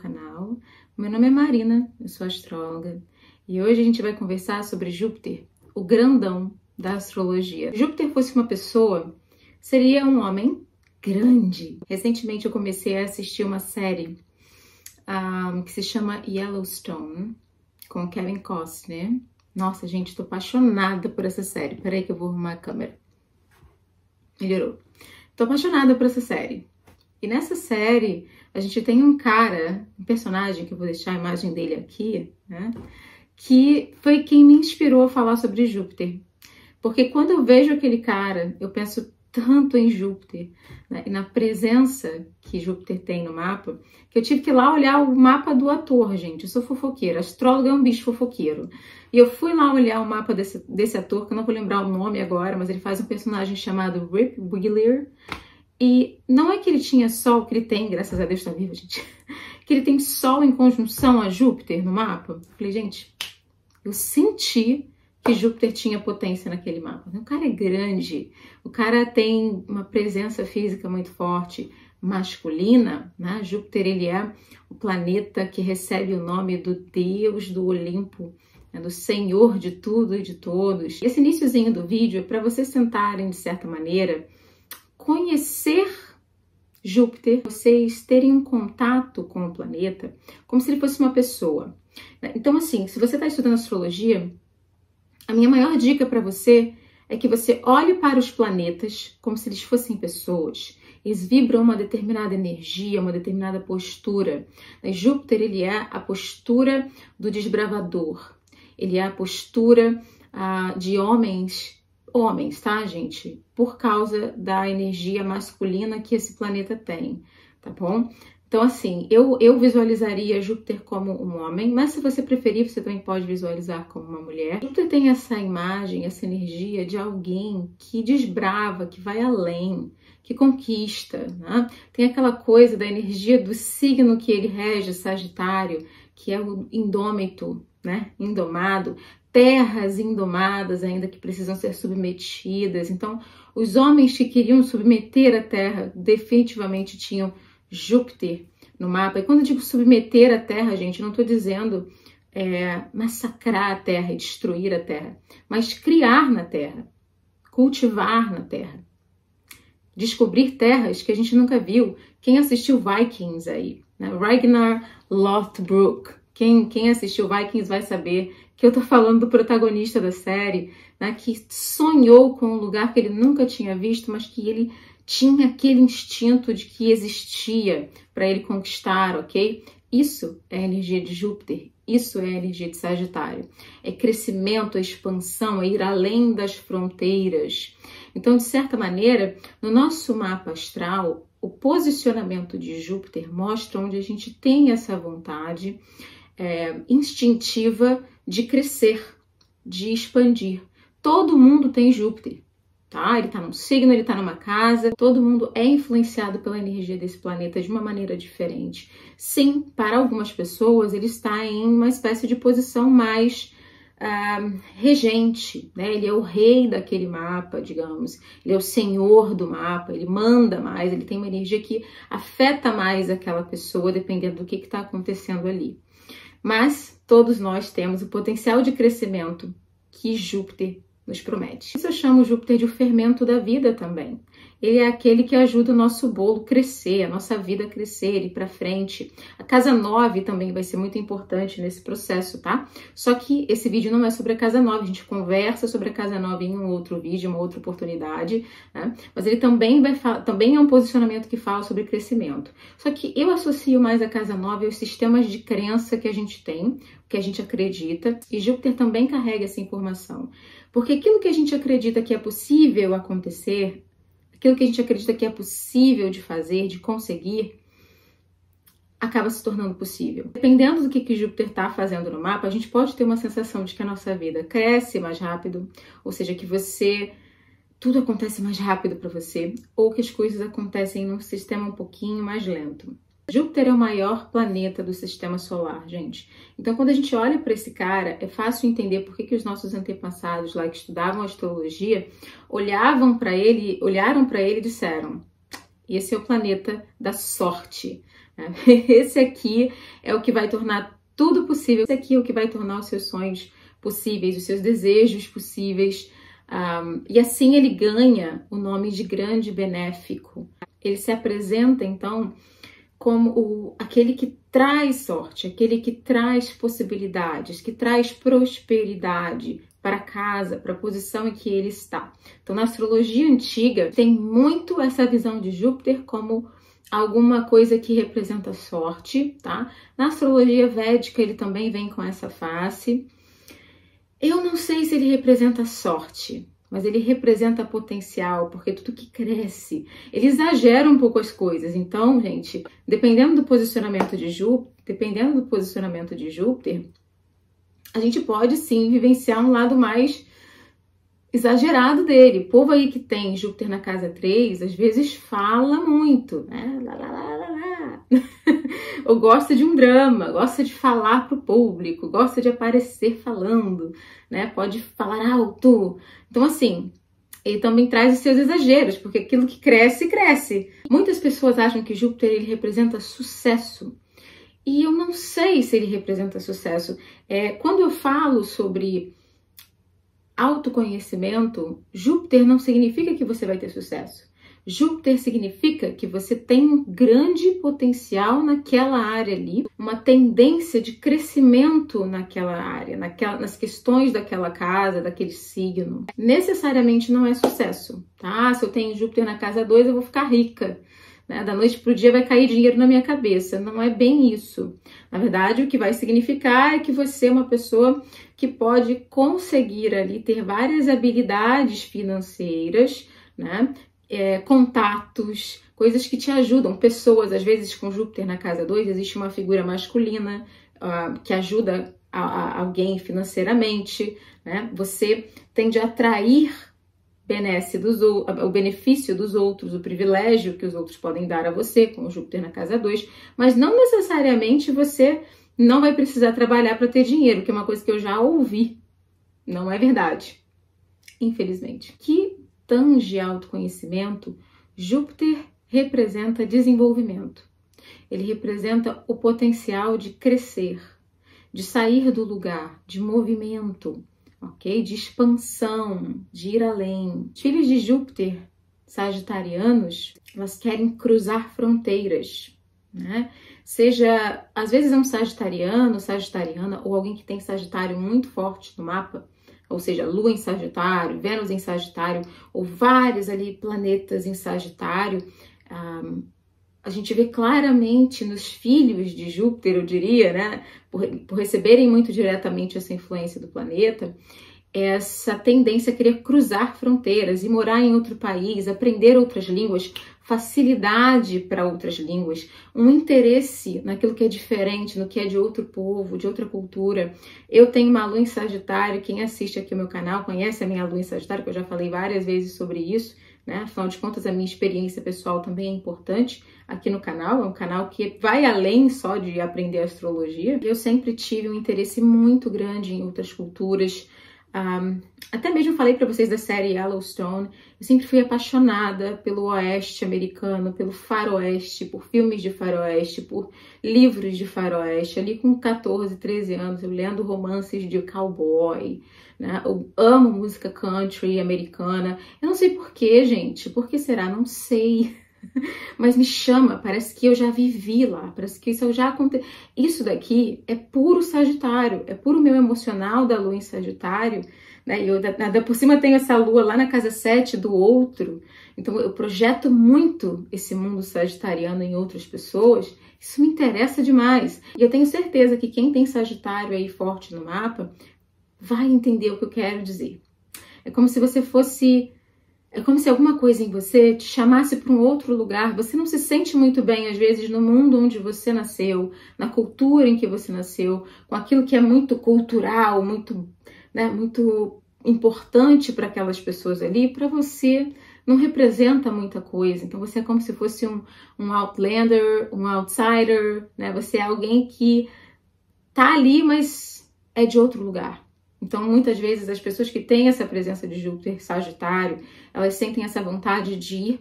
canal. Meu nome é Marina, eu sou astróloga e hoje a gente vai conversar sobre Júpiter, o grandão da astrologia. Se Júpiter fosse uma pessoa, seria um homem grande. Recentemente eu comecei a assistir uma série que se chama Yellowstone, com Kevin Costner. Nossa, gente, tô apaixonada por essa série. Peraí que eu vou arrumar a câmera. Melhorou. Tô apaixonada por essa série. E nessa série, a gente tem um cara, um personagem, que eu vou deixar a imagem dele aqui, né? Que foi quem me inspirou a falar sobre Júpiter. Porque quando eu vejo aquele cara, eu penso tanto em Júpiter, né? E na presença que Júpiter tem no mapa, que eu tive que ir lá olhar o mapa do ator, gente. Eu sou fofoqueira, astróloga é um bicho fofoqueiro. E eu fui lá olhar o mapa desse ator, que eu não vou lembrar o nome agora, mas ele faz um personagem chamado Rip Wheeler. E não é que ele tinha Sol, que ele tem, graças a Deus tá vivo, gente, que ele tem Sol em conjunção a Júpiter no mapa. Eu falei, gente, eu senti que Júpiter tinha potência naquele mapa. O cara é grande, o cara tem uma presença física muito forte, masculina, né? Júpiter, ele é o planeta que recebe o nome do Deus do Olimpo, né? Do Senhor de tudo e de todos. Esse iniciozinho do vídeo é para vocês tentarem, de certa maneira, conhecer Júpiter, vocês terem um contato com o planeta como se ele fosse uma pessoa. Então, assim, se você está estudando astrologia, a minha maior dica para você é que você olhe para os planetas como se eles fossem pessoas. Eles vibram uma determinada energia, uma determinada postura. Júpiter, ele é a postura do desbravador. Ele é a postura de homens, tá, gente? Por causa da energia masculina que esse planeta tem, tá bom? Então, assim, eu visualizaria Júpiter como um homem, mas se você preferir, você também pode visualizar como uma mulher. Júpiter tem essa imagem, essa energia de alguém que desbrava, que vai além, que conquista, né? Tem aquela coisa da energia do signo que ele rege, Sagitário, que é o indômito, né? Indomado. Terras indomadas ainda que precisam ser submetidas. Então, os homens que queriam submeter a Terra definitivamente tinham Júpiter no mapa. E quando eu digo submeter a Terra, gente, não estou dizendo massacrar a Terra e destruir a Terra, mas criar na Terra, cultivar na Terra, descobrir terras que a gente nunca viu. Quem assistiu Vikings aí, né? Ragnar Lothbrok, quem assistiu Vikings vai saber que eu tô falando do protagonista da série, né, que sonhou com um lugar que ele nunca tinha visto, mas que ele tinha aquele instinto de que existia para ele conquistar, ok? Isso é a energia de Júpiter, isso é a energia de Sagitário. É crescimento, é expansão, é ir além das fronteiras. Então, de certa maneira, no nosso mapa astral, o posicionamento de Júpiter mostra onde a gente tem essa vontade instintiva de crescer, de expandir. Todo mundo tem Júpiter, tá? Ele tá num signo, ele tá numa casa, todo mundo é influenciado pela energia desse planeta de uma maneira diferente. Sim, para algumas pessoas ele está em uma espécie de posição mais regente, né? Ele é o rei daquele mapa, digamos, ele é o senhor do mapa, ele manda mais, ele tem uma energia que afeta mais aquela pessoa, dependendo do que está acontecendo ali. Mas todos nós temos o potencial de crescimento que Júpiter nos promete. Isso eu chamo Júpiter de o fermento da vida também. Ele é aquele que ajuda o nosso bolo crescer, a nossa vida crescer, ir para frente. A casa 9 também vai ser muito importante nesse processo, tá? Só que esse vídeo não é sobre a casa 9, a gente conversa sobre a casa 9 em um outro vídeo, uma outra oportunidade, né? Mas ele também também é um posicionamento que fala sobre crescimento. Só que eu associo mais a casa 9 aos sistemas de crença que a gente tem, que a gente acredita, e Júpiter também carrega essa informação. Porque aquilo que a gente acredita que é possível acontecer, aquilo que a gente acredita que é possível de fazer, de conseguir, acaba se tornando possível. Dependendo do que Júpiter está fazendo no mapa, a gente pode ter uma sensação de que a nossa vida cresce mais rápido, ou seja, que tudo acontece mais rápido para você, ou que as coisas acontecem num sistema um pouquinho mais lento. Júpiter é o maior planeta do sistema solar, gente. Então, quando a gente olha para esse cara, é fácil entender por que os nossos antepassados lá que estudavam astrologia olharam para ele e disseram: esse é o planeta da sorte, Esse aqui é o que vai tornar tudo possível. Esse aqui é o que vai tornar os seus sonhos possíveis, os seus desejos possíveis. E assim ele ganha o nome de grande benéfico. Ele se apresenta, então, como aquele que traz sorte, aquele que traz possibilidades, que traz prosperidade para a casa, para a posição em que ele está. Então, na astrologia antiga, tem muito essa visão de Júpiter como alguma coisa que representa sorte, tá? Na astrologia védica, ele também vem com essa face. Eu não sei se ele representa sorte, mas ele representa potencial, porque tudo que cresce, ele exagera um pouco as coisas. Então, gente, dependendo do posicionamento de Júpiter, a gente pode sim vivenciar um lado mais exagerado dele. O povo aí que tem Júpiter na casa 3, às vezes fala muito, né? Ou gosta de um drama, gosta de falar pro público, gosta de aparecer falando, né? Pode falar alto. Então, assim, ele também traz os seus exageros, porque aquilo que cresce, cresce. Muitas pessoas acham que Júpiter ele representa sucesso. E eu não sei se ele representa sucesso. Quando eu falo sobre autoconhecimento, Júpiter não significa que você vai ter sucesso. Júpiter significa que você tem um grande potencial naquela área ali, uma tendência de crescimento naquela área, nas questões daquela casa, daquele signo. Necessariamente não é sucesso, tá? Se eu tenho Júpiter na casa 2, eu vou ficar rica, né? Da noite pro dia vai cair dinheiro na minha cabeça. Não é bem isso. Na verdade, o que vai significar é que você é uma pessoa que pode conseguir ali ter várias habilidades financeiras, né? Contatos, coisas que te ajudam, pessoas, às vezes com Júpiter na casa 2, existe uma figura masculina que ajuda alguém financeiramente, né? Você tende a atrair o benefício dos outros, o privilégio que os outros podem dar a você, com o Júpiter na casa 2, mas não necessariamente você não vai precisar trabalhar para ter dinheiro, que é uma coisa que eu já ouvi. Não é verdade, infelizmente. Que tange autoconhecimento, Júpiter representa desenvolvimento. Ele representa o potencial de crescer, de sair do lugar, de movimento, ok? De expansão, de ir além. Os filhos de Júpiter, sagitarianos, elas querem cruzar fronteiras, né? Seja, às vezes é um sagitariano, sagitariana, ou alguém que tem Sagitário muito forte no mapa, ou seja, Lua em Sagitário, Vênus em Sagitário, ou vários ali planetas em Sagitário. A gente vê claramente nos filhos de Júpiter, eu diria, né, por receberem muito diretamente essa influência do planeta, essa tendência a querer cruzar fronteiras e morar em outro país, aprender outras línguas, facilidade para outras línguas, um interesse naquilo que é diferente, no que é de outro povo, de outra cultura. Eu tenho uma Lua em Sagitário, quem assiste aqui o meu canal conhece a minha Lua em Sagitário, que eu já falei várias vezes sobre isso, né? Afinal de contas, a minha experiência pessoal também é importante aqui no canal, é um canal que vai além só de aprender astrologia. Eu sempre tive um interesse muito grande em outras culturas. Até mesmo falei para vocês da série Yellowstone, eu sempre fui apaixonada pelo oeste americano, pelo faroeste, por filmes de faroeste, por livros de faroeste. Ali com 14, 13 anos, eu lendo romances de cowboy, né? Eu amo música country americana. Eu não sei porquê, gente, por que será? Não sei. Mas me chama, parece que eu já vivi lá, parece que isso já aconteceu. Isso daqui é puro Sagitário, é puro meu emocional da Lua em Sagitário, né? E eu ainda por cima tenho essa Lua lá na casa 7 do outro, então eu projeto muito esse mundo sagitariano em outras pessoas, isso me interessa demais. E eu tenho certeza que quem tem Sagitário aí forte no mapa vai entender o que eu quero dizer. É como se você fosse... É como se alguma coisa em você te chamasse para um outro lugar. Você não se sente muito bem, às vezes, no mundo onde você nasceu, na cultura em que você nasceu, com aquilo que é muito cultural, muito, né, muito importante para aquelas pessoas ali. Para você, não representa muita coisa. Então, você é como se fosse um outlander, um outsider, né? Você é alguém que tá ali, mas é de outro lugar. Então, muitas vezes, as pessoas que têm essa presença de Júpiter Sagitário, elas sentem essa vontade de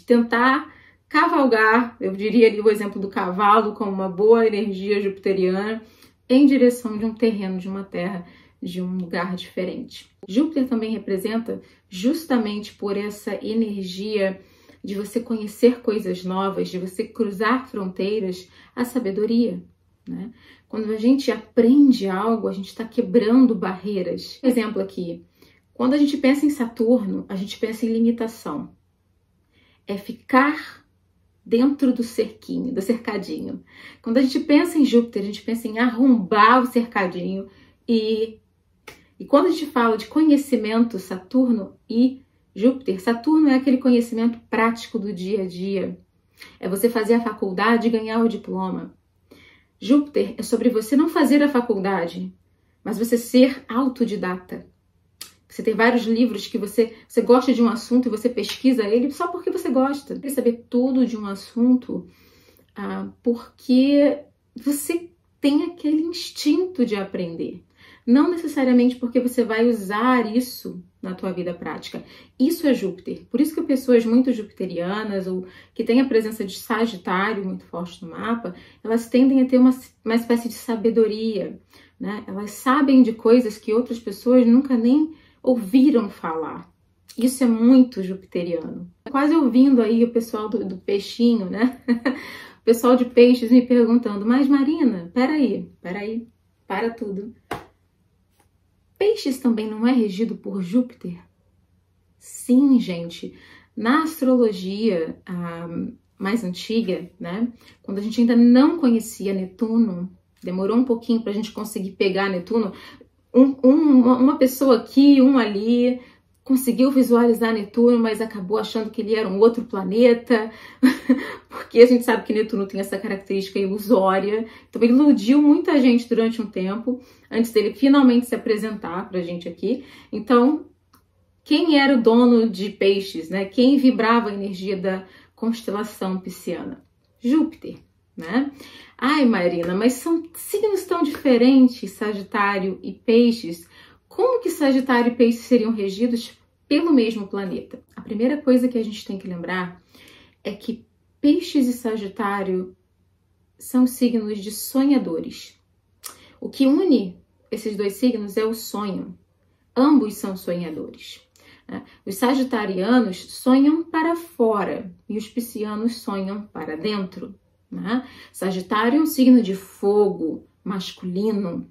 tentar cavalgar, eu diria ali o exemplo do cavalo como uma boa energia jupiteriana, em direção de um terreno, de uma terra, de um lugar diferente. Júpiter também representa, justamente por essa energia de você conhecer coisas novas, de você cruzar fronteiras, a sabedoria, né? Quando a gente aprende algo, a gente está quebrando barreiras. Exemplo aqui, quando a gente pensa em Saturno, a gente pensa em limitação. É ficar dentro do cerquinho, do cercadinho. Quando a gente pensa em Júpiter, a gente pensa em arrombar o cercadinho. E quando a gente fala de conhecimento, Saturno e Júpiter, Saturno é aquele conhecimento prático do dia a dia. É você fazer a faculdade e ganhar o diploma. Júpiter é sobre você não fazer a faculdade, mas você ser autodidata. Você tem vários livros que você gosta de um assunto e você pesquisa ele só porque você gosta. Quer saber tudo de um assunto porque você tem aquele instinto de aprender. Não necessariamente porque você vai usar isso na tua vida prática. Isso é Júpiter. Por isso que pessoas muito jupiterianas ou que têm a presença de Sagitário muito forte no mapa, elas tendem a ter uma espécie de sabedoria, né? Elas sabem de coisas que outras pessoas nunca nem ouviram falar. Isso é muito jupiteriano. Quase ouvindo aí o pessoal do peixinho, né? O pessoal de peixes me perguntando, mas Marina, peraí, para tudo. Peixes também não é regido por Júpiter? Sim, gente. Na astrologia mais antiga, né? Quando a gente ainda não conhecia Netuno, demorou um pouquinho para a gente conseguir pegar Netuno. Uma pessoa aqui, um ali, conseguiu visualizar Netuno, mas acabou achando que ele era um outro planeta, porque a gente sabe que Netuno tem essa característica ilusória. Então ele iludiu muita gente durante um tempo, antes dele finalmente se apresentar pra gente aqui. Então, quem era o dono de peixes, né? Quem vibrava a energia da constelação pisciana? Júpiter, né? Ai, Marina, mas são signos tão diferentes, Sagitário e Peixes. Como que Sagitário e Peixes seriam regidos pelo mesmo planeta? A primeira coisa que a gente tem que lembrar é que Peixes e Sagitário são signos de sonhadores. O que une esses dois signos é o sonho. Ambos são sonhadores. Os sagitarianos sonham para fora e os piscianos sonham para dentro. Sagitário é um signo de fogo, masculino.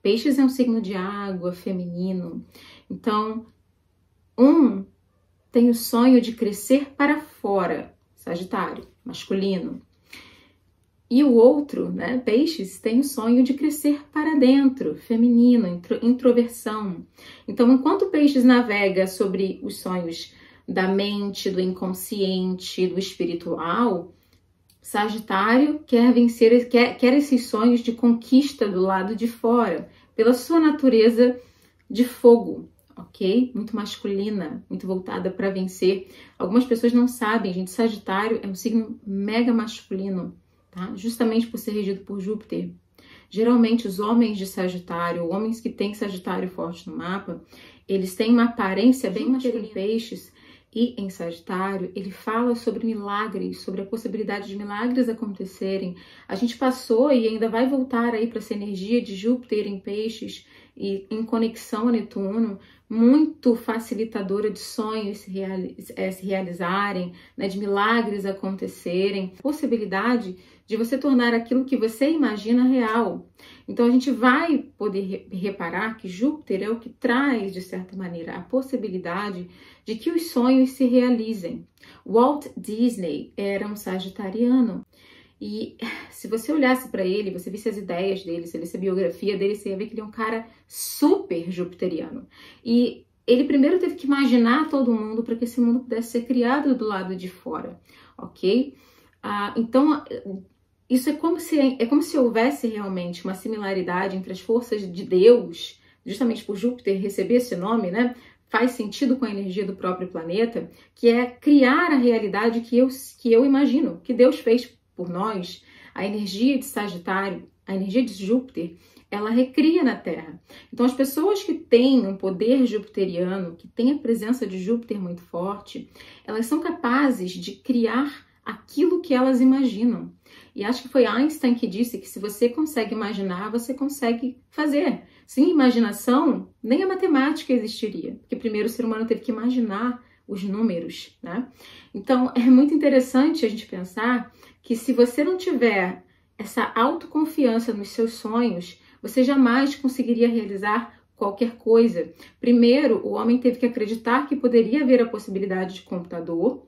Peixes é um signo de água, feminino. Então, um tem o sonho de crescer para fora, Sagitário, masculino. E o outro, né, Peixes, tem o sonho de crescer para dentro, feminino, introversão. Então, enquanto Peixes navega sobre os sonhos da mente, do inconsciente, do espiritual, Sagitário quer vencer, quer esses sonhos de conquista do lado de fora, pela sua natureza de fogo, ok? Muito masculina, muito voltada para vencer. Algumas pessoas não sabem, gente, Sagitário é um signo mega masculino, tá? Justamente por ser regido por Júpiter. Geralmente os homens de Sagitário, homens que têm Sagitário forte no mapa, eles têm uma aparência bem masculina. Peixes e em Sagitário, ele fala sobre milagres, sobre a possibilidade de milagres acontecerem. A gente passou e ainda vai voltar aí para essa energia de Júpiter em Peixes e em conexão a Netuno, muito facilitadora de sonhos se realizarem, né, de milagres acontecerem, possibilidade de você tornar aquilo que você imagina real. Então a gente vai poder reparar que Júpiter é o que traz, de certa maneira, a possibilidade de que os sonhos se realizem. Walt Disney era um sagitariano. E se você olhasse para ele, você visse as ideias dele, você visse a biografia dele, você ia ver que ele é um cara super jupiteriano. E ele primeiro teve que imaginar todo mundo para que esse mundo pudesse ser criado do lado de fora, ok? Então, isso é como se houvesse realmente uma similaridade entre as forças de Deus, justamente por Júpiter receber esse nome, né? Faz sentido com a energia do próprio planeta, que é criar a realidade que eu imagino, que Deus fez por nós. A energia de Sagitário, a energia de Júpiter, ela recria na Terra. Então, as pessoas que têm um poder jupiteriano, que têm a presença de Júpiter muito forte, elas são capazes de criar aquilo que elas imaginam. E acho que foi Einstein que disse que se você consegue imaginar, você consegue fazer. Sem imaginação, nem a matemática existiria, porque primeiro o ser humano teve que imaginar os números, né? Então, é muito interessante a gente pensar que se você não tiver essa autoconfiança nos seus sonhos, você jamais conseguiria realizar qualquer coisa. Primeiro, o homem teve que acreditar que poderia haver a possibilidade de computador,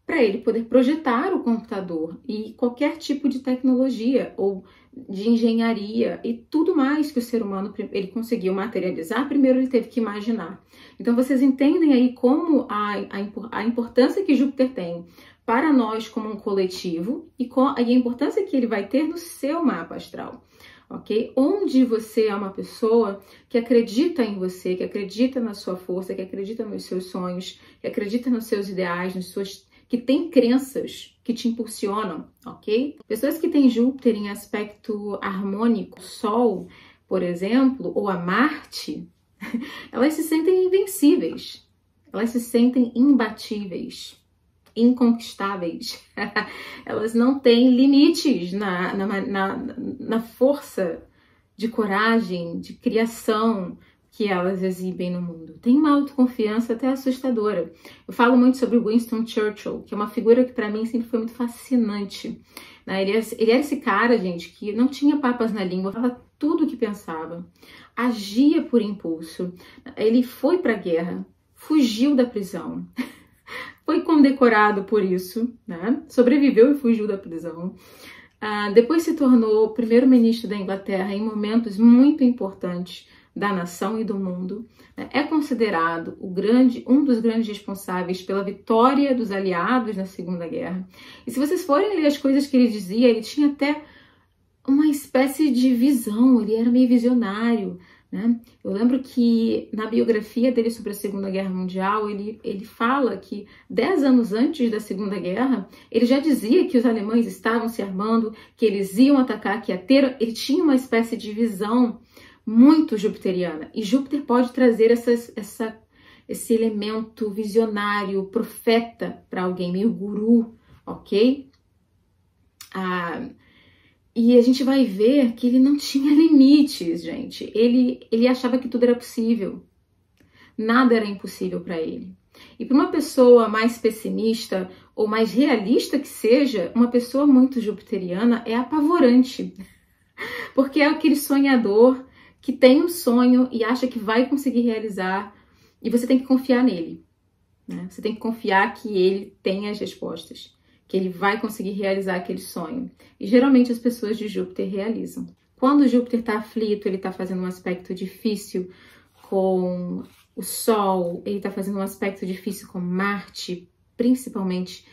para ele poder projetar o computador e qualquer tipo de tecnologia ou de engenharia e tudo mais que o ser humano ele conseguiu materializar, primeiro ele teve que imaginar. Então vocês entendem aí como a importância que Júpiter tem para nós como um coletivo e a importância que ele vai ter no seu mapa astral. Ok? Onde você é uma pessoa que acredita em você, que acredita na sua força, que acredita nos seus sonhos, que acredita nos seus ideais, que tem crenças que te impulsionam, ok? Pessoas que têm Júpiter em aspecto harmônico, Sol, por exemplo, ou a Marte, elas se sentem invencíveis, elas se sentem imbatíveis, inconquistáveis. Elas não têm limites na força de coragem, de criação que elas exibem no mundo. Tem uma autoconfiança até assustadora. Eu falo muito sobre o Winston Churchill, que é uma figura que para mim sempre foi muito fascinante. Ele era esse cara, gente, que não tinha papas na língua, falava tudo o que pensava, agia por impulso. Ele foi para a guerra, fugiu da prisão, foi condecorado por isso, né? Sobreviveu e fugiu da prisão. Depois se tornou primeiro-ministro da Inglaterra em momentos muito importantes da nação e do mundo. É considerado um dos grandes responsáveis pela vitória dos aliados na Segunda Guerra. E se vocês forem ler as coisas que ele dizia, ele tinha até uma espécie de visão, ele era meio visionário, né? Eu lembro que na biografia dele sobre a Segunda Guerra Mundial, ele fala que 10 anos antes da Segunda Guerra, ele já dizia que os alemães estavam se armando, que eles iam atacar, que ia ter... Ele tinha uma espécie de visão muito jupiteriana. E Júpiter pode trazer esse elemento visionário, profeta para alguém, meio guru, ok? E a gente vai ver que ele não tinha limites, gente. Ele achava que tudo era possível. Nada era impossível para ele. E para uma pessoa mais pessimista ou mais realista que seja, uma pessoa muito jupiteriana é apavorante. Porque é aquele sonhador que tem um sonho e acha que vai conseguir realizar, e você tem que confiar nele, né? Você tem que confiar que ele tem as respostas, que ele vai conseguir realizar aquele sonho. E geralmente as pessoas de Júpiter realizam. Quando Júpiter está aflito, ele está fazendo um aspecto difícil com o Sol, ele está fazendo um aspecto difícil com Marte, principalmente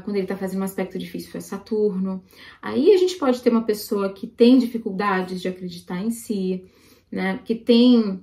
quando ele está fazendo um aspecto difícil com Saturno. Aí a gente pode ter uma pessoa que tem dificuldades de acreditar em si, né? Que tem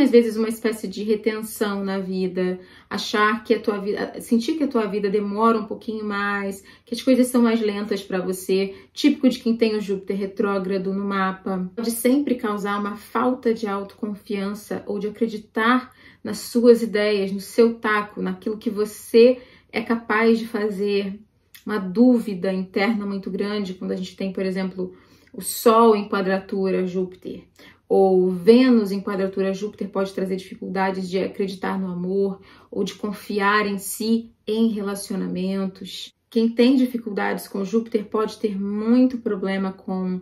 às vezes uma espécie de retenção na vida, achar que a tua vida, sentir que a tua vida demora um pouquinho mais, que as coisas são mais lentas para você, típico de quem tem o Júpiter retrógrado no mapa. Pode sempre causar uma falta de autoconfiança ou de acreditar nas suas ideias, no seu taco, naquilo que você é capaz de fazer. Uma dúvida interna muito grande quando a gente tem, por exemplo, o Sol em quadratura Júpiter, ou Vênus em quadratura Júpiter pode trazer dificuldades de acreditar no amor ou de confiar em si em relacionamentos. Quem tem dificuldades com Júpiter pode ter muito problema com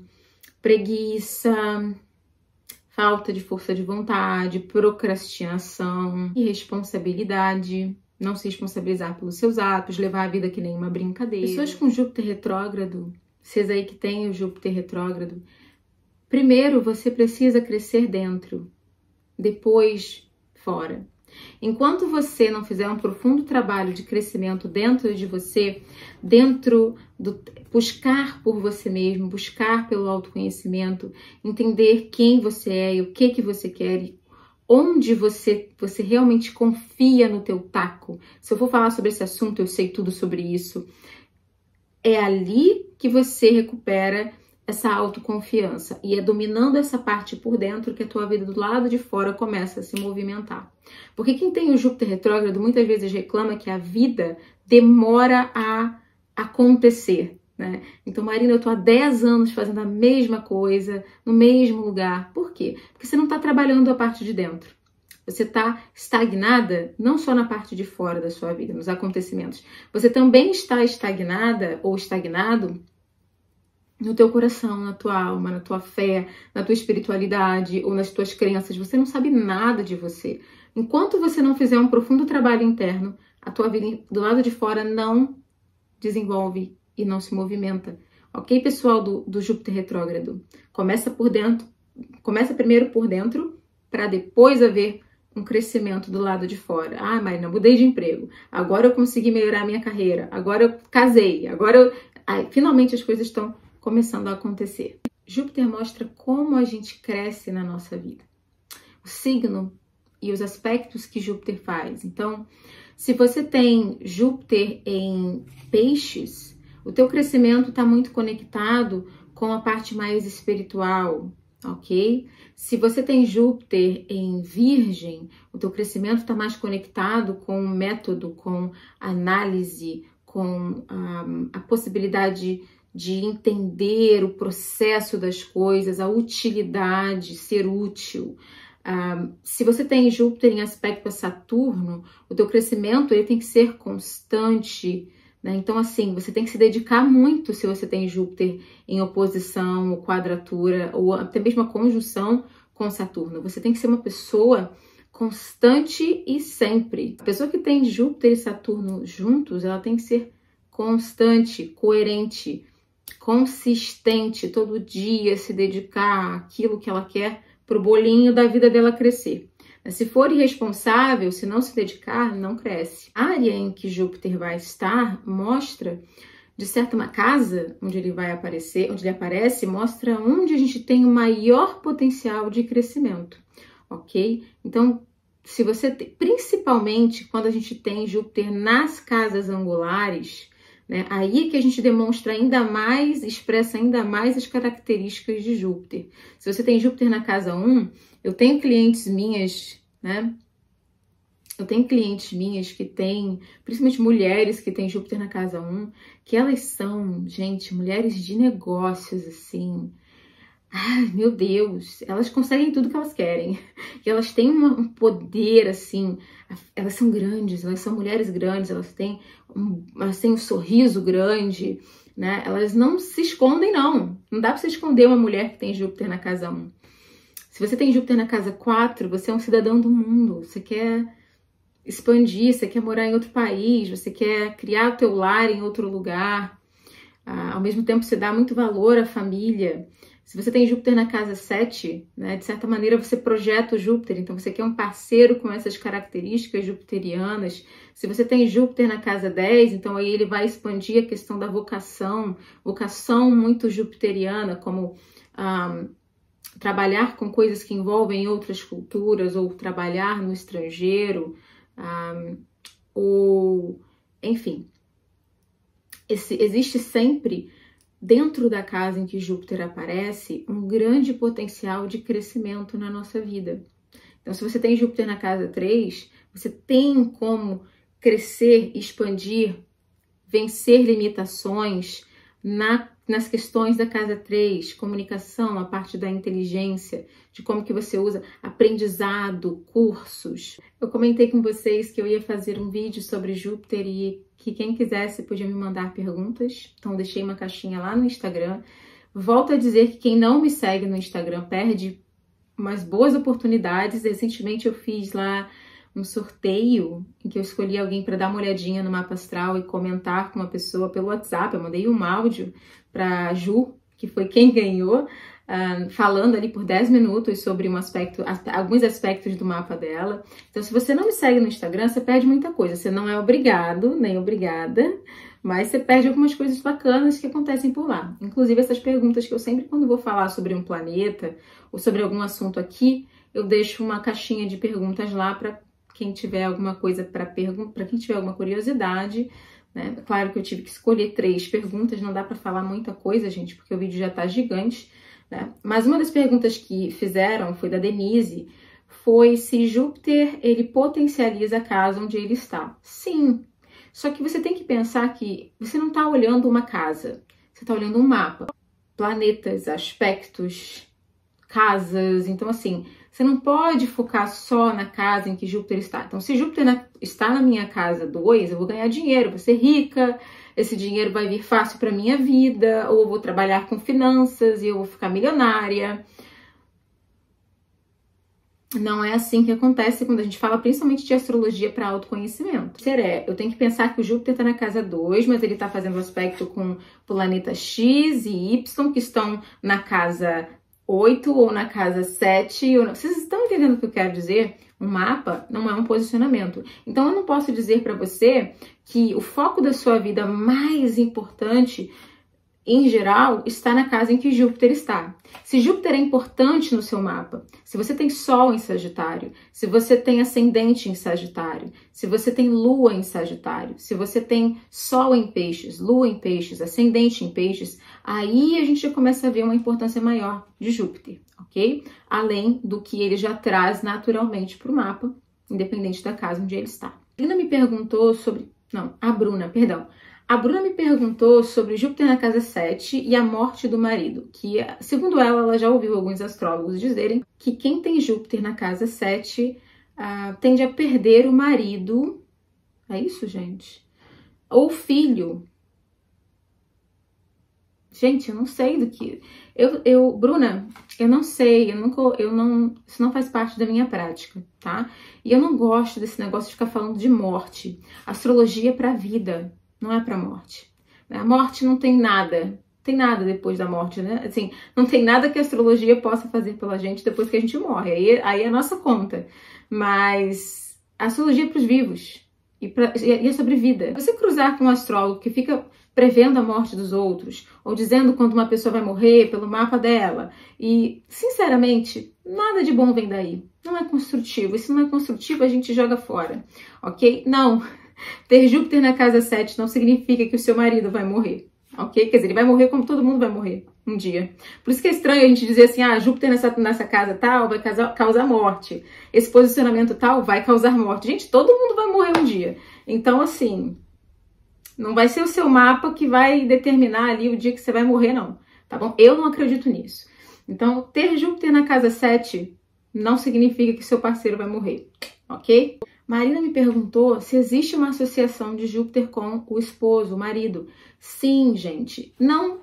preguiça, falta de força de vontade, procrastinação, irresponsabilidade, não se responsabilizar pelos seus atos, levar a vida que nem uma brincadeira. Pessoas com Júpiter retrógrado, vocês aí que têm o Júpiter retrógrado, primeiro você precisa crescer dentro, depois fora. Enquanto você não fizer um profundo trabalho de crescimento dentro de você, buscar por você mesmo, buscar pelo autoconhecimento, entender quem você é e o que você quer, e onde você realmente confia no teu taco. Se eu for falar sobre esse assunto, eu sei tudo sobre isso. É ali que você recupera essa autoconfiança. E é dominando essa parte por dentro que a tua vida do lado de fora começa a se movimentar. Porque quem tem o Júpiter retrógrado muitas vezes reclama que a vida demora a acontecer, né? Então, Marina, eu tô há 10 anos fazendo a mesma coisa, no mesmo lugar. Por quê? Porque você não está trabalhando a parte de dentro. Você está estagnada não só na parte de fora da sua vida, nos acontecimentos. Você também está estagnada ou estagnado no teu coração, na tua alma, na tua fé, na tua espiritualidade ou nas tuas crenças. Você não sabe nada de você. Enquanto você não fizer um profundo trabalho interno, a tua vida do lado de fora não desenvolve e não se movimenta. Ok, pessoal do Júpiter retrógrado? Começa por dentro, começa primeiro por dentro, para depois haver um crescimento do lado de fora. Ah, Marina, mudei de emprego. Agora eu consegui melhorar a minha carreira. Agora eu casei. Finalmente as coisas estão começando a acontecer. Júpiter mostra como a gente cresce na nossa vida. O signo e os aspectos que Júpiter faz. Então, se você tem Júpiter em Peixes, o teu crescimento está muito conectado com a parte mais espiritual, ok? Se você tem Júpiter em Virgem, o teu crescimento está mais conectado com o método, com análise, com a possibilidade de entender o processo das coisas, a utilidade, ser útil. Se você tem Júpiter em aspecto a Saturno, o teu crescimento ele tem que ser constante, né? Então, assim, você tem que se dedicar muito se você tem Júpiter em oposição, ou quadratura, ou até mesmo a conjunção com Saturno. Você tem que ser uma pessoa constante e sempre. A pessoa que tem Júpiter e Saturno juntos, ela tem que ser constante, coerente, consistente, todo dia se dedicar àquilo que ela quer para o bolinho da vida dela crescer. Se for irresponsável, se não se dedicar, não cresce. A área em que Júpiter vai estar mostra, de certa uma casa onde ele vai aparecer, onde ele aparece, mostra onde a gente tem o maior potencial de crescimento, ok? Então, se você principalmente quando a gente tem Júpiter nas casas angulares, né, aí é que a gente demonstra ainda mais, expressa ainda mais as características de Júpiter. Se você tem Júpiter na casa 1, eu tenho clientes minhas, né? Eu tenho clientes minhas que têm, principalmente mulheres que têm Júpiter na casa 1, que elas são, gente, mulheres de negócios, assim. Ai, meu Deus, elas conseguem tudo que elas querem. E elas têm um poder, assim, elas são grandes, elas são mulheres grandes, elas têm um sorriso grande, né? Elas não se escondem, não. Não dá pra você esconder uma mulher que tem Júpiter na casa 1. Se você tem Júpiter na casa 4, você é um cidadão do mundo. Você quer expandir, você quer morar em outro país, você quer criar o teu lar em outro lugar. Ao mesmo tempo, você dá muito valor à família. Se você tem Júpiter na casa 7, né, de certa maneira você projeta o Júpiter, então você quer um parceiro com essas características jupiterianas. Se você tem Júpiter na casa 10, então aí ele vai expandir a questão da vocação muito jupiteriana, como trabalhar com coisas que envolvem outras culturas, ou trabalhar no estrangeiro, ou enfim. Existe sempre, dentro da casa em que Júpiter aparece, um grande potencial de crescimento na nossa vida. Então, se você tem Júpiter na casa 3, você tem como crescer, expandir, vencer limitações nas questões da casa 3, comunicação, a parte da inteligência, de como que você usa aprendizado, cursos. Eu comentei com vocês que eu ia fazer um vídeo sobre Júpiter e que quem quisesse podia me mandar perguntas. Então, eu deixei uma caixinha lá no Instagram. Volto a dizer que quem não me segue no Instagram perde umas boas oportunidades. Recentemente eu fiz lá um sorteio em que eu escolhi alguém para dar uma olhadinha no mapa astral e comentar com uma pessoa pelo WhatsApp. Eu mandei um áudio para a Ju, que foi quem ganhou, falando ali por 10 minutos sobre alguns aspectos do mapa dela. Então, se você não me segue no Instagram, você perde muita coisa. Você não é obrigado, nem obrigada, mas você perde algumas coisas bacanas que acontecem por lá. Inclusive essas perguntas que eu sempre, quando vou falar sobre um planeta ou sobre algum assunto aqui, eu deixo uma caixinha de perguntas lá para quem tiver alguma coisa para perguntar, para quem tiver alguma curiosidade, né? Claro que eu tive que escolher 3 perguntas, não dá para falar muita coisa, gente, porque o vídeo já tá gigante, né? Mas uma das perguntas que fizeram foi da Denise, foi se Júpiter ele potencializa a casa onde ele está. Sim, Só que você tem que pensar que você não está olhando uma casa, você está olhando um mapa. Planetas, aspectos, casas. Então, assim, você não pode focar só na casa em que Júpiter está. Então, se Júpiter está na minha casa 2, eu vou ganhar dinheiro, vou ser rica, esse dinheiro vai vir fácil para minha vida, ou eu vou trabalhar com finanças e eu vou ficar milionária. Não é assim que acontece quando a gente fala principalmente de astrologia para autoconhecimento. Eu tenho que pensar que o Júpiter está na casa 2, mas ele está fazendo aspecto com planeta X e Y, que estão na casa 8 ou na casa 7. Vocês estão entendendo o que eu quero dizer? Um mapa não é um posicionamento. Então eu não posso dizer para você que o foco da sua vida mais importante, em geral, está na casa em que Júpiter está. Se Júpiter é importante no seu mapa, se você tem Sol em Sagitário, se você tem Ascendente em Sagitário, se você tem Lua em Sagitário, se você tem Sol em Peixes, Lua em Peixes, Ascendente em Peixes, aí a gente já começa a ver uma importância maior de Júpiter, ok? Além do que ele já traz naturalmente para o mapa, independente da casa onde ele está. Ainda me perguntou sobre... Não, a Bruna me perguntou sobre Júpiter na casa 7 e a morte do marido, que, segundo ela já ouviu alguns astrólogos dizerem que quem tem Júpiter na casa 7 tende a perder o marido, é isso, gente? Ou filho. Gente, eu não sei do que... Bruna, eu não sei, isso não faz parte da minha prática, tá? E eu não gosto desse negócio de ficar falando de morte. Astrologia é pra vida. Não é para morte. A morte não tem nada depois da morte, né? Assim, não tem nada que a astrologia possa fazer pela gente depois que a gente morre. Aí é a nossa conta. Mas a astrologia é para os vivos e é sobre vida. Você cruzar com um astrólogo que fica prevendo a morte dos outros ou dizendo quando uma pessoa vai morrer pelo mapa dela e, sinceramente, nada de bom vem daí. Não é construtivo. E se não é construtivo, a gente joga fora, ok? Não. Ter Júpiter na casa 7 não significa que o seu marido vai morrer, ok? Quer dizer, ele vai morrer como todo mundo vai morrer um dia. Por isso que é estranho a gente dizer assim, Júpiter nessa casa tal vai causar morte. Esse posicionamento tal vai causar morte. Gente, todo mundo vai morrer um dia. Então, assim, não vai ser o seu mapa que vai determinar ali o dia que você vai morrer, não. Tá bom? Eu não acredito nisso. Então, ter Júpiter na casa 7 não significa que seu parceiro vai morrer, ok? Marina me perguntou se existe uma associação de Júpiter com o esposo, o marido. Sim, gente. Não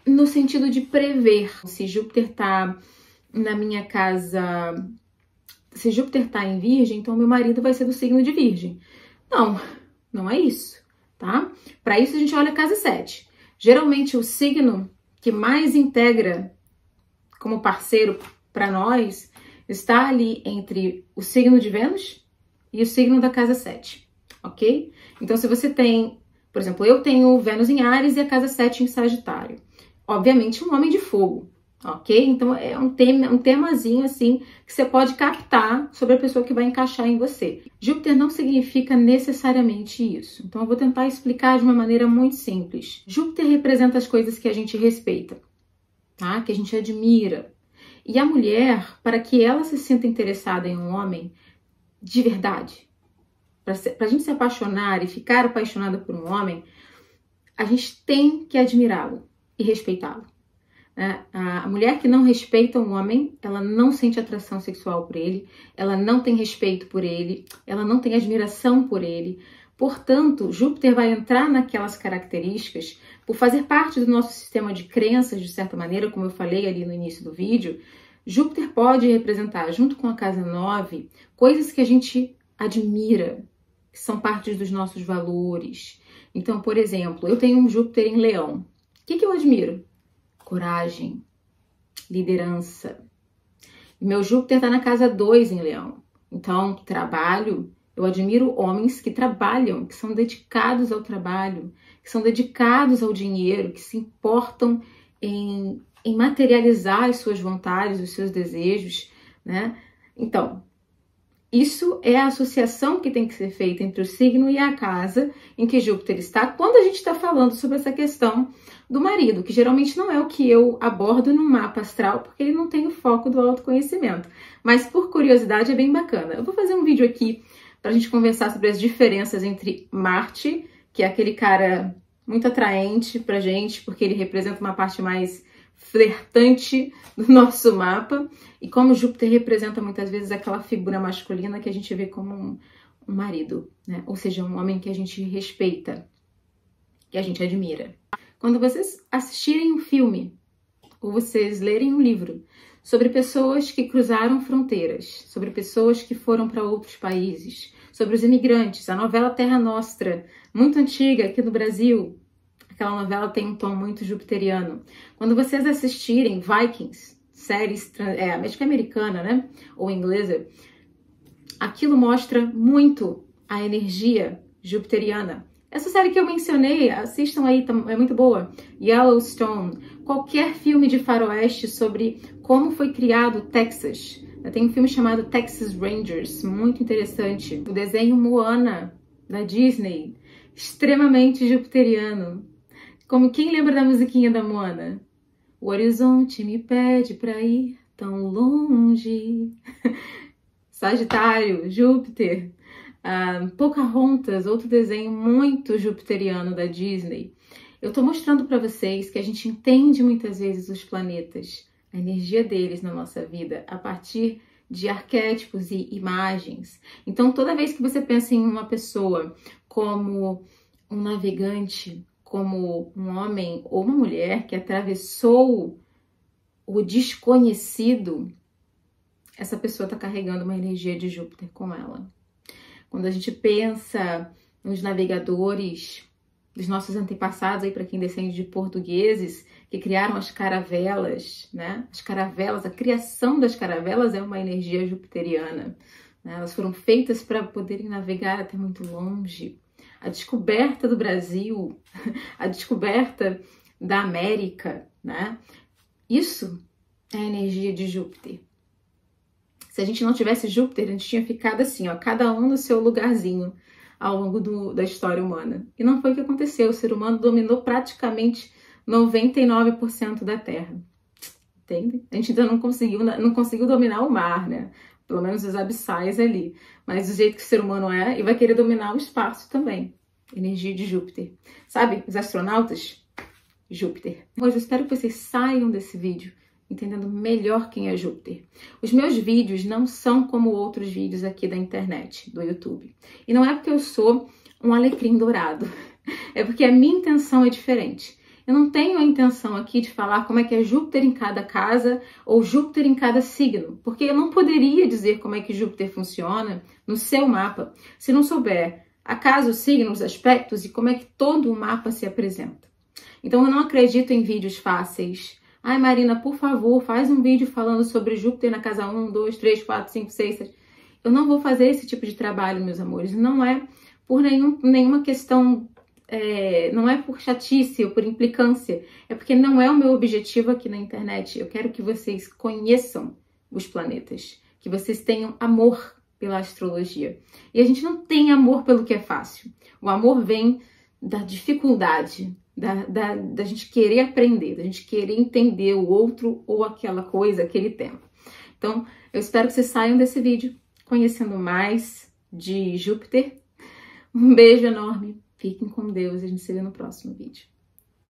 no sentido de prever. Se Júpiter tá na minha casa... Se Júpiter tá em Virgem, então meu marido vai ser do signo de Virgem. Não, não é isso, tá? Para isso a gente olha a casa 7. Geralmente o signo que mais integra como parceiro para nós está ali entre o signo de Vênus e o signo da casa 7, ok? Então, se você tem, por exemplo, eu tenho Vênus em Áries e a casa 7 em Sagitário. Obviamente, um homem de fogo, ok? Então, é um temazinho, assim, que você pode captar sobre a pessoa que vai encaixar em você. Júpiter não significa necessariamente isso. Então, eu vou tentar explicar de uma maneira muito simples. Júpiter representa as coisas que a gente respeita, tá? Que a gente admira. E a mulher, para que ela se sinta interessada em um homem, de verdade, para a gente se apaixonar e ficar apaixonada por um homem, a gente tem que admirá-lo e respeitá-lo. Né? A mulher que não respeita um homem, ela não sente atração sexual por ele, ela não tem respeito por ele, ela não tem admiração por ele. Portanto, Júpiter vai entrar naquelas características, por fazer parte do nosso sistema de crenças, de certa maneira, como eu falei ali no início do vídeo. Júpiter pode representar, junto com a casa 9, coisas que a gente admira, que são partes dos nossos valores. Então, por exemplo, eu tenho um Júpiter em Leão. O que eu admiro? Coragem, liderança. E meu Júpiter está na casa 2 em Leão. Então, trabalho, eu admiro homens que trabalham, que são dedicados ao trabalho, que são dedicados ao dinheiro, que se importam em materializar as suas vontades, os seus desejos, né? Então, isso é a associação que tem que ser feita entre o signo e a casa em que Júpiter está, quando a gente está falando sobre essa questão do marido, que geralmente não é o que eu abordo no mapa astral, porque ele não tem o foco do autoconhecimento. Mas, por curiosidade, é bem bacana. Eu vou fazer um vídeo aqui para a gente conversar sobre as diferenças entre Marte, que é aquele cara muito atraente pra gente, porque ele representa uma parte mais flertante do nosso mapa, e como Júpiter representa muitas vezes aquela figura masculina que a gente vê como um marido, né? Ou seja, um homem que a gente respeita, que a gente admira. Quando vocês assistirem um filme ou vocês lerem um livro sobre pessoas que cruzaram fronteiras, sobre pessoas que foram para outros países, sobre os imigrantes, a novela Terra Nostra, muito antiga aqui no Brasil, aquela novela tem um tom muito jupiteriano. Quando vocês assistirem Vikings, séries, acho que é americana, né? Ou inglesa, aquilo mostra muito a energia jupiteriana. Essa série que eu mencionei, assistam aí, é muito boa. Yellowstone, qualquer filme de faroeste sobre como foi criado Texas. Tem um filme chamado Texas Rangers, muito interessante. O desenho Moana, da Disney, extremamente jupiteriano. Como quem lembra da musiquinha da Moana? O horizonte me pede pra ir tão longe. Sagitário, Júpiter. Pocahontas, outro desenho muito jupiteriano da Disney. Eu tô mostrando para vocês que a gente entende muitas vezes os planetas, a energia deles na nossa vida, a partir de arquétipos e imagens. Então, toda vez que você pensa em uma pessoa como um navegante, como um homem ou uma mulher que atravessou o desconhecido, essa pessoa está carregando uma energia de Júpiter com ela. Quando a gente pensa nos navegadores dos nossos antepassados, aí para quem descende de portugueses, que criaram as caravelas, né? As caravelas, a criação das caravelas é uma energia jupiteriana, né? Elas foram feitas para poderem navegar até muito longe. A descoberta do Brasil, a descoberta da América, né? Isso é a energia de Júpiter. Se a gente não tivesse Júpiter, a gente tinha ficado assim, ó, cada um no seu lugarzinho ao longo da história humana. E não foi o que aconteceu. O ser humano dominou praticamente 99% da Terra. Entende? A gente ainda não conseguiu dominar o mar, né? Pelo menos os abissais ali. Mas do jeito que o ser humano é, e vai querer dominar o espaço também. Energia de Júpiter. Sabe, os astronautas? Júpiter. Hoje eu espero que vocês saiam desse vídeo entendendo melhor quem é Júpiter. Os meus vídeos não são como outros vídeos aqui da internet, do YouTube. E não é porque eu sou um alecrim dourado. É porque a minha intenção é diferente. Eu não tenho a intenção aqui de falar como é que é Júpiter em cada casa ou Júpiter em cada signo. Porque eu não poderia dizer como é que Júpiter funciona no seu mapa se não souber a casa, os signos, os aspectos e como é que todo o mapa se apresenta. Então eu não acredito em vídeos fáceis. Ai, Marina, por favor, faz um vídeo falando sobre Júpiter na casa 1, 2, 3, 4, 5, 6, 7. Eu não vou fazer esse tipo de trabalho, meus amores. Não é por nenhuma questão, não é por chatice ou por implicância. É porque não é o meu objetivo aqui na internet. Eu quero que vocês conheçam os planetas, que vocês tenham amor pela astrologia. E a gente não tem amor pelo que é fácil. O amor vem da dificuldade, da gente querer aprender, da gente querer entender o outro ou aquela coisa, aquele tema. Então, eu espero que vocês saiam desse vídeo conhecendo mais de Júpiter. Um beijo enorme, fiquem com Deus e a gente se vê no próximo vídeo.